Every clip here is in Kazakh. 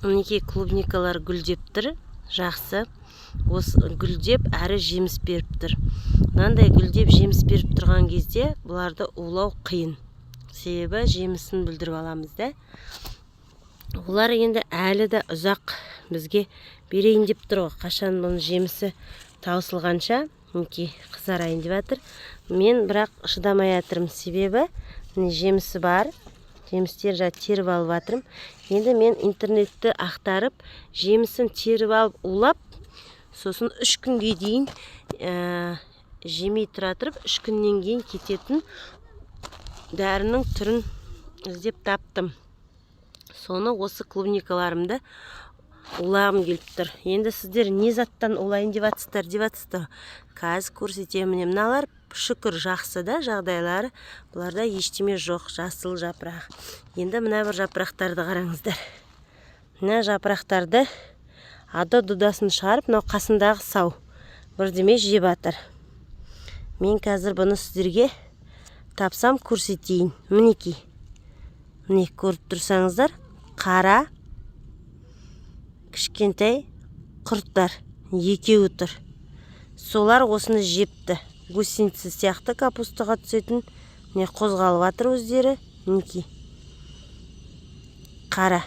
Мінекей клубникалар гүлдеп тұр, жақсы. Осы гүлдеп әрі жеміс беріп тұр. Мынандай гүлдеп жеміс беріп тұрған кезде бұларды улау қиын. Себебі жемісін бүлдіріп аламыз да. Олар енді әлі де ұзақ бізге берейін деп тұр ғой. Қашан бұның жемісі таусылғанша мінекей қызарайын деп жатыр. Мен бірақ шыдамай жатырмын, себебі жемісі бар. Жемістер теріп алып жатырмын. Енді мен интернетті ақтарып, жемісін теріп алып улап, сосын 3 күнге дейін жемей тұра тұрып, 3 күннен кейін кететін дәрінің түрін іздеп таптым. Соны осы клубникаларымды улағым келіп тұр. Енді сіздер не заттан улайын деп жатсыздар. Қазір көрсетемін. Мыналар шүкір жақсы да жағдайлары. Бұларда ештеме жоқ, жасыл жапырақ. Енді мына бір жапырақтарды қараңыздар. Мына жапырақтарды ада-дудасын шығарып, мынау қасындағы сау бірдеме жеп жатыр. Мен қазір бұны сіздерге тапсам көрсетейін. Мінекей. Міне көріп тұрсаңыздар, қара кішкентай құрттар екеуі тұр. Солар осыны жепті. Гусеница сияқты капустаға түсетін. Міне қозғалып жатыр өздері. Мінекей. Қара.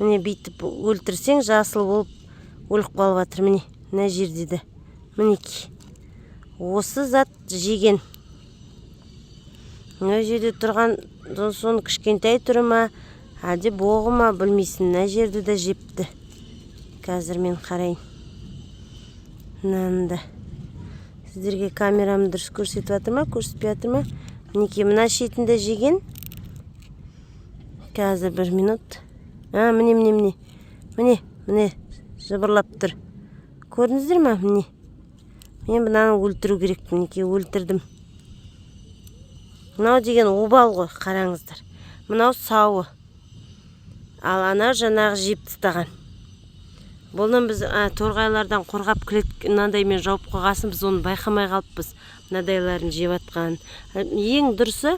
Міне бүйтіп өлтірсең жасыл болып өліп қалып жатыр. Міне мына жерде де. Мінекей. Осы зат жеген. Мына жерде тұрған соның кішкентай түрі ма, әлде боғы ма білмейсің. Мына жерді де жепті. Қазір мен қарайын. Мынанда. Сіздерге камерамды дұрыс көрсетіп жатыр ма, көрсетпей жатыр ма? Мінекей мына шетінде жеген. Қазір 1 минут. Міне жыбырлап тұр. Көрдіңіздер ма? Міне. Мен бұнаны өлтіру керек. Мінекей өлтірдім. Мынау деген обал ғой, қараңыздар. Мынау сауы. Ал ана жаңағы жеп тастаған. Бұны біз торғайлардан қорғап мынандаймен жауып қойғасын, біз оны байқамай қалыппыз. Мынадайларын жеп атқан. Ең дұрысы,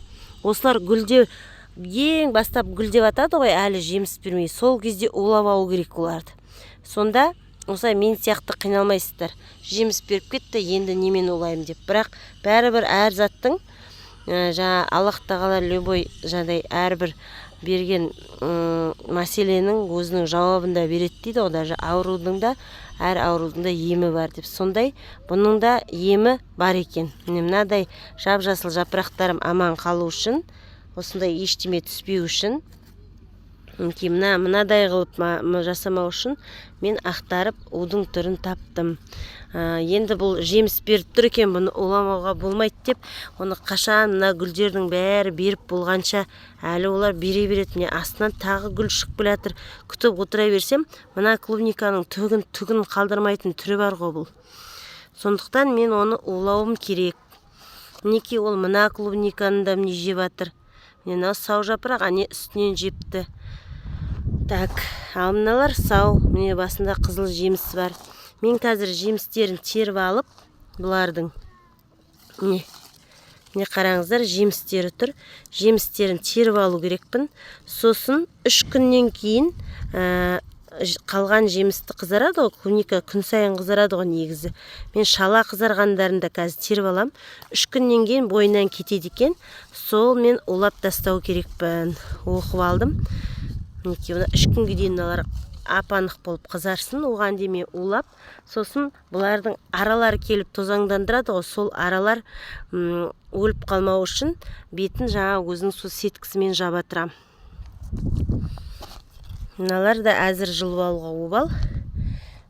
осылар гүлде, ең бастап гүлдеп атады ғой, әлі жеміс бермей. Сол кезде улап алу керек оларды. Сонда осылай мен сияқты қиналмайсыздар. Жеміс беріп кетті, енді немен улайым деп. Бірақ бәрібір әр заттың жаңа Аллах тағала любой жаңағыдай әрбір берген мәселенің өзінің жауабында береді дейді. Ода аурудың да, әр аурудың да емі бар деп. Сондай бұның да емі бар екен. Мынадай жап-жасыл жапырақтарым аман қалу үшін, осындай ештеме түспеу үшін, мынадай қылып жасамау үшін мен ақтарып удың түрін таптым. Енді бұл жеміс беріп тұр екен, бұны уламауға болмайды деп, оны қашан мына гүлдердің бәрі беріп болғанша әлі олар бере береді. Міне астынан тағы гүл шығып келе жатыр. Күтіп отыра берсем, мына клубниканың түгін қалдырмайтын түрі бар ғой бұл. Сондықтан мен оны улауым керек. Мінекей ол мына клубниканы да міне жеп жатыр. Мына сау жапырақ, ане үстінен жепті. Так, ал мыналар сау, міне басында қызыл жеміс бар. Мен қазір жемістерін теріп алып, бұлардың, міне қараңыздар, жемістері тұр. Жемістерін теріп алу керекпін. Сосын 3 күннен кейін қалған жемісті қызарады ғой, клубника күн сайын қызарады ғой негізі. Мен шала қызарғандарын да қазір теріп алам. 3 күннен кейін бойынан кетеді екен. Сол мен улап тастау керекпін. Оқып алдым. Мінекей 3 күнге дейін олар апанық болып қызарсын, оған деме улап, сосын бұлардың аралары келіп тозаңдандырады ғой, сол аралар өліп қалмау үшін бетін жаңа өзінің су сеткісімен жабатырам. Мыналар да әзір жылып алуға обал,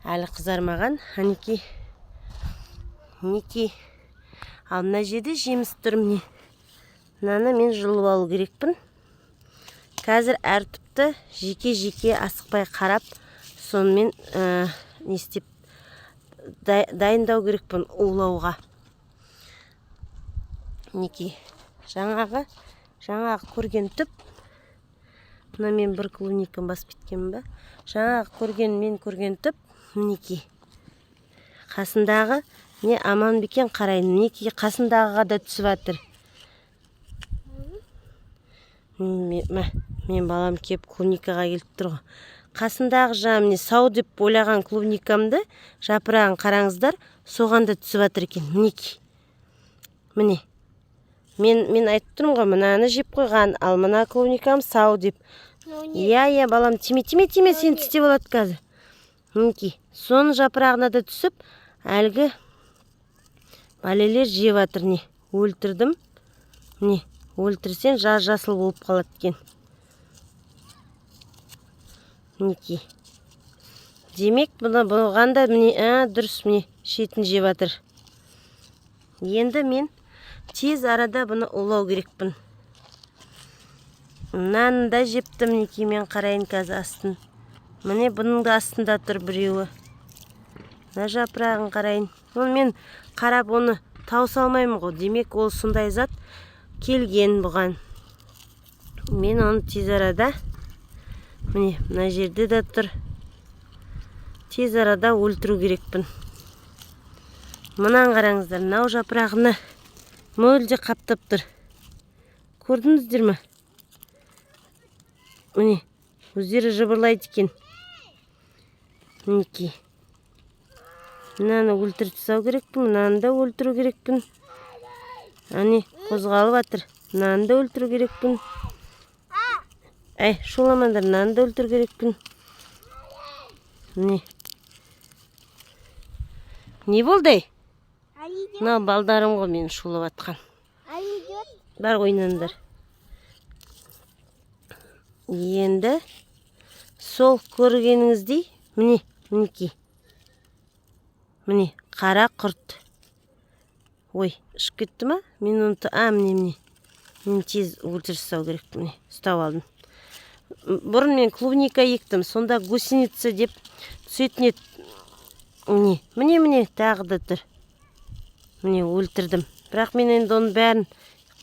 әлі қызармаған. Мінекей. Ал мына жерде жеміс тұр міне. Мынаны мен жылып алу керекпін. Қазір әр түпті жеке-жеке асықпай қарап, сонымен не істеп дайындау керекпін улауға. Мінекей. Жаңағы көрген түп. Мына мен бір клубниканы басып кеткенмін ба? Жаңағы мен көрген түп. Мінекей. Қасындағы не аман бекен қарайын. Мінекей қасындағыға да түсіп жатыр. Мен балам кеп клубникаға келіп тұр ғой. қасындағы жаңа міне сау деп ойлаған клубникамды жапырағын қараңыздар, соған да түсіп жатыр екен. Мінекей. Міне. Мен айтып тұрмын ғой, мынаны жеп қойған, ал мына клубникам сау деп. Иә, балам, тиме, сен тістеп алады қазір. Мінекей. Соның жапырағына да түсіп, әлгі балелер жеп жатыр. Не, өлтірдім. Не, өлтірсең жасыл болып қалады екен. Мінекей. Демек, бұған да міне, дұрыс, міне, шетін жеп жатыр. Енді мен тез арада бұны улау керекпін. Нанын да жептім, мінекей, мен қарайын қазір астын. Міне бұның да астында тұр біреуі. Мына жапырағын қарайын. Мен қарап оны тауса алмаймын ғой. Демек, ол сондай зат келген бұған. Мен оны тез арада, міне, мына жерде де тұр. Тез арада өлтіру керекпін. Мұнан қараңыздар, мынау жапырағына мөлде қаптап тұр. Көрдіңіздер ме? Міне, өздері жыбырлайды екен. Мінекей. Мынаны өлтіріп тастау керекпін, мынаны да өлтіру керекпін. Ане, қозғалып жатыр. Мынаны да өлтіру керекпін. Шуламаңдар, мынаны да өлтіру керекпін. Міне. Не болды? Мына балдарым ғой мені шулап атқан. Бар ойнаңдар. Енді сол көргеніңіздей, міне, мінекей. Міне, қара құрт. Ой, ұшып кетті ма? Мен оны міне. Мен тез өлтіріп тастау керек, міне, ұстап алдым. Бұрын мен клубника ектім, сонда гусеница деп түсетін еді. Міне, тағы да тұр. Міне, өлтірдім. Бірақ мен енді оның бәрін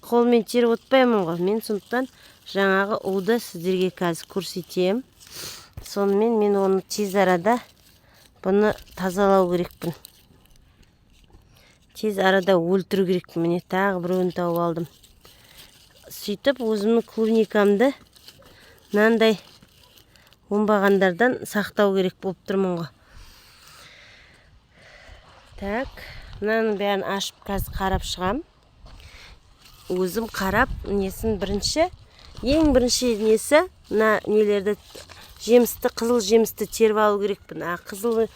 қолмен теріп отпаймын ғой. Мен сондықтан жаңағы уды сіздерге қазір көрсетем. Сонымен мен оны тез арада бұны тазалау керекпін. Тез арада өлтіру керекпін. Міне, тағы біреуін тауып алдым. Сөйтіп, өзімнің клубникамды мынандай оңбағандардан сақтау керек болып тұрмын ғой. Так, мынаның бәрін ашып қазір қарап шығам. Өзім қарап, несін ең бірінші несі, мына нелерді жемісті, қызыл жемісті теріп алу керекпін. Қызыл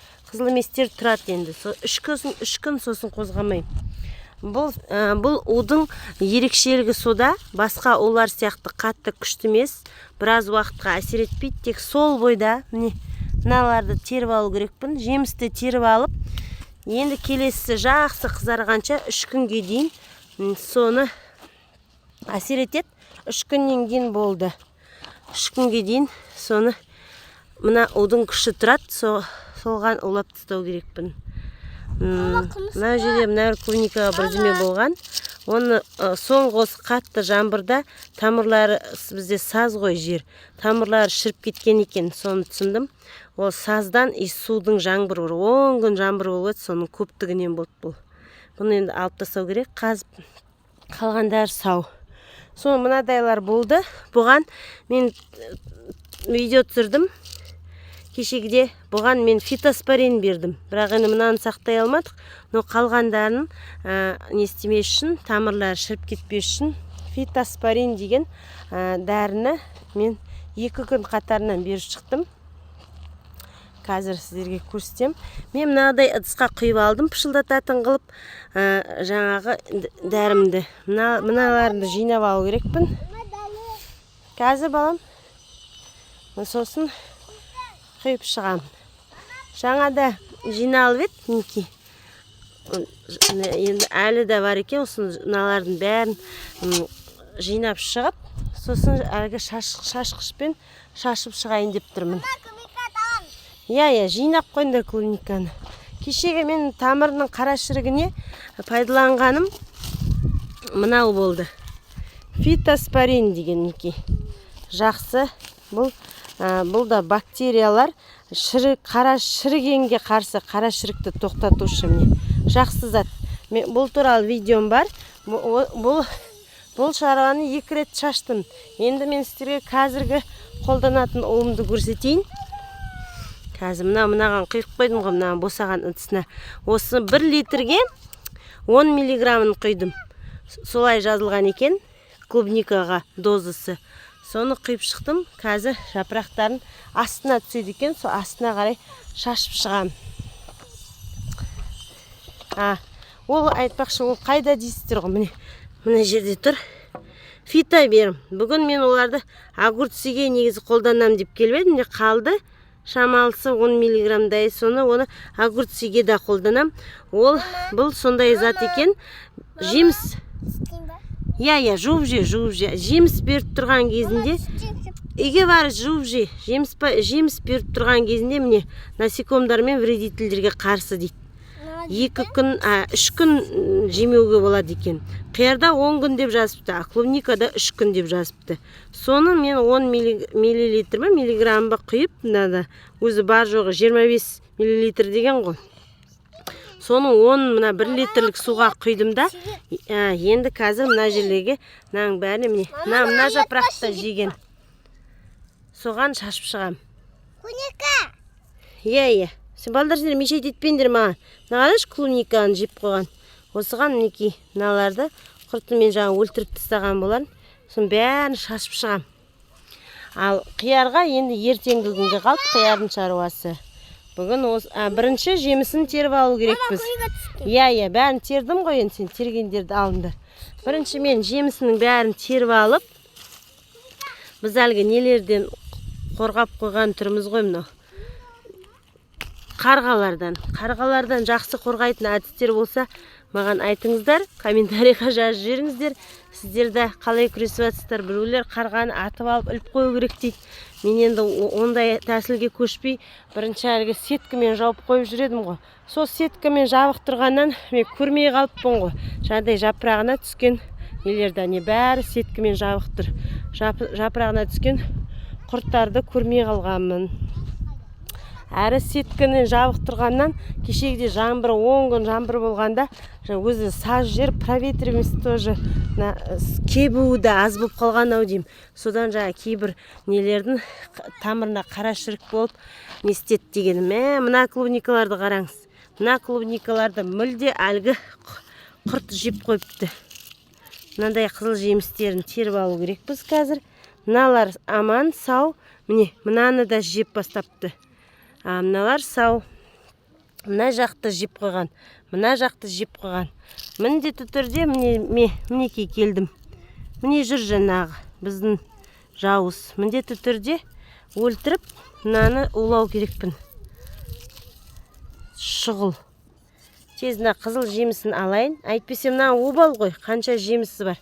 еместер тұрады енді. Үш күн сосын қозғамайым. Бұл удың ерекшелігі сода, басқа олар сияқты қатты күшті емес, біраз уақытқа әсер етпейді, тек сол бойда мыналарды теріп алу керекпін. Жемісті теріп алып, енді келесі жақсы қызарғанша 3 күнге дейін соны әсер етеді. 3 күннен кейін болды. 3 күнге дейін соны мына удың күші тұрады, солған улап тастау керекпін. Мына жерде мына клубникаға бірдеме болған. Оны соңғы қатты жаңбырда тамырлары, бізде саз ғой жер, тамырлары шіріп кеткен екен, соны түсіндім. Ол саздан судың жаңбыр бар. 10 күн жаңбыр болып, соның көптігінен болды бұл. Бұны енді алып тастау керек, қазып қалғандар сау. Соны мынадайлар болды. Бұған мен видео түсірдім. Кешегіде бұған мен фитоспорин бердім. Бірақ енді мынаны сақтай алмадық. Но қалғандарын не істемес үшін, тамырлары шіріп кетпес үшін фитоспорин деген дәріні мен 2 күн қатарынан беріп шықтым. Қазір сіздерге көрсетем. Мен мынадай ыдысқа құйып алдым, пышылдататын қылып жаңағы дәрімді. Мыналарымды жинап алу керекпін. Қазір балам. Сосын құйып шығам. Жаңада жиналып еді, мінекей. Енді әлі де бар екен, мыналардың бәрін жинап шығып, сосын әлгі шашқышпен шашып шығайын деп тұрмын. Иә, жинап қойыңдар клубниканы. Кешегі мен тамырының қара шірігіне пайдаланғаным мынау болды. Фитоспорин деген мінекей. Жақсы. Бұл да бактериялар қара шірігенге қарсы қара шірікті тоқтатушы міне. Жақсы зат. Бұл туралы видеом бар. Бұл шаруаны 2 рет шаштым. Енді мен сіздерге қазіргі қолданатын ұлымды көрсетейін. Қазір мынаған құйып қойдым ғой, мынаған босаған ыдысына. Осы 1 литрге 10 миллиграмын құйдым. Солай жазылған екен клубникаға дозасы. Соны құйып шықтым. Қазір жапырақтарын астына түседі екен. Сол астына қарай шашып шығам. Ол айтпақшы, ол қайда дейсіздер ғой? Мына жерде тұр. Фитаберм. Бүгін мен оларды огурцеге негізі қолданам деп келбедім де қалды. Шамалысы 10 миллиграмдай. Соны оны огурцеге да қолданам. Бұл сондай зат екен. Жеміс. Жуып же. Жеміс беріп тұрған кезінде, үйге бар жуып же. Жеміс беріп тұрған кезінде міне насекомдар мен вредительдерге қарсы дейді. 3 күн жемеуге болады екен. Қиярда 10 күн деп жазыпты, клубникада 3 күн деп жазыпты. Соны мен 10 миллиграмға құйып, өзі бар жоғы 25 миллилитр деген ғой. Соны 1 литрлік суға құйдым да, енді қазір мына жерлерге бәріне мына жапырақты жеген. Соған шашып шығам. Сен балдар мешайт етпендер маған. Мынағараш клубниканы жеп қойған. Осыған мінекей мыналарды құртымен жаңа өлтіріп тастаған болар. Соның бәрін шашып шығам. Ал қиярға енді ертеңгі күнге қалып, қиярдың шаруасы. Бүгін бірінші жемісін теріп алу керекпіз. Бәрін тердім ғой, енді сен тергендерді алыңдар. Бірінші мен жемісінің бәрін теріп алып, біз әлгі нелерден қорғап қойған түріміз ғой мынау. Қарғалардан жақсы қорғайтын әдістер болса, маған айтыңыздар, комментарийға жазып жіберіңіздер. Сіздерді қалай күресіп жатсыздар? Біреулер қарғаны атып алып іліп қою керек дейді. Мен енді ондай тәсілге көшпей, бірінші әлгі сеткамен жауып қойып жүредім ғой. Сол сеткамен жабық тұрғаннан мен көрмей қалыппын ғой. Жаңағыдай жапырағына түскен нелерді, бәрі сеткамен жабық тұр. Жапырағына түскен құрттарды көрмей қалғанмын. Әрі сеткамен жабық тұрғаннан кешегіде жаңбыр, 10 күн жаңбыр болғанда, өзі саз жер проветривность тоже кебуі да аз болып қалған ау деймін. Содан кейбір нелердің тамырына қара шірік болып не істеді дегенім. Мына клубникаларды қараңыз. Мына клубникаларды мүлде әлгі құрт жеп қойыпты. Мынандай қызыл жемістерін теріп алу керекпіз қазір. Мыналар аман, сау. Мынаны да жеп бастапты. Мыналар сау. Мына жақты жеп қойған. Мына жақты жеп қойған. Міндетті түрде мінекей келдім. Міне жүр жаңағы біздің жауыз. Міндетті түрде өлтіріп, мынаны улау керекпін. Шұғыл. Тезіне қызыл жемісін алайын. Әйтпесе мына обал ғой, қанша жемісі бар.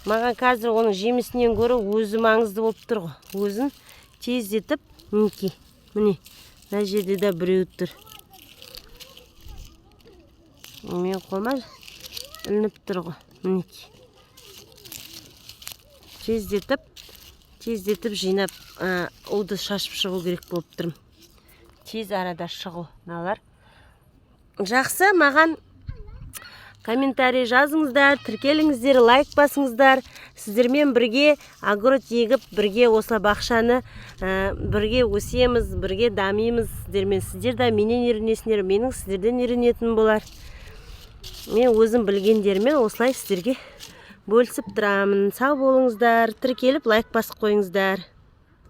Маған қазір оның жемісінен көрі өзі маңызды болып тұр ғой. Өзін тездетіп, мінекей. Міне, мына жерде де біреу тұр. Мен қолма ілініп тұр ғой. Мінекей. Тездетіп жинап, уды шашып шығу керек болып тұрмын. Тез арада шығу. Налар. Жақсы, маған комментарий жазыңыздар, тіркеліңіздер, лайк басыңыздар. Сіздермен бірге огород егіп, бірге осы бақшаны бірге өсеміз, бірге дамимыз. Сіздер де менен үйренесіңдер, менің сіздерден үйренетін болар. Мен өзім білгендермен осылай сіздерге бөлісіп тұрамын. Сау болыңыздар, тіркеліп лайк басып қойыңыздар.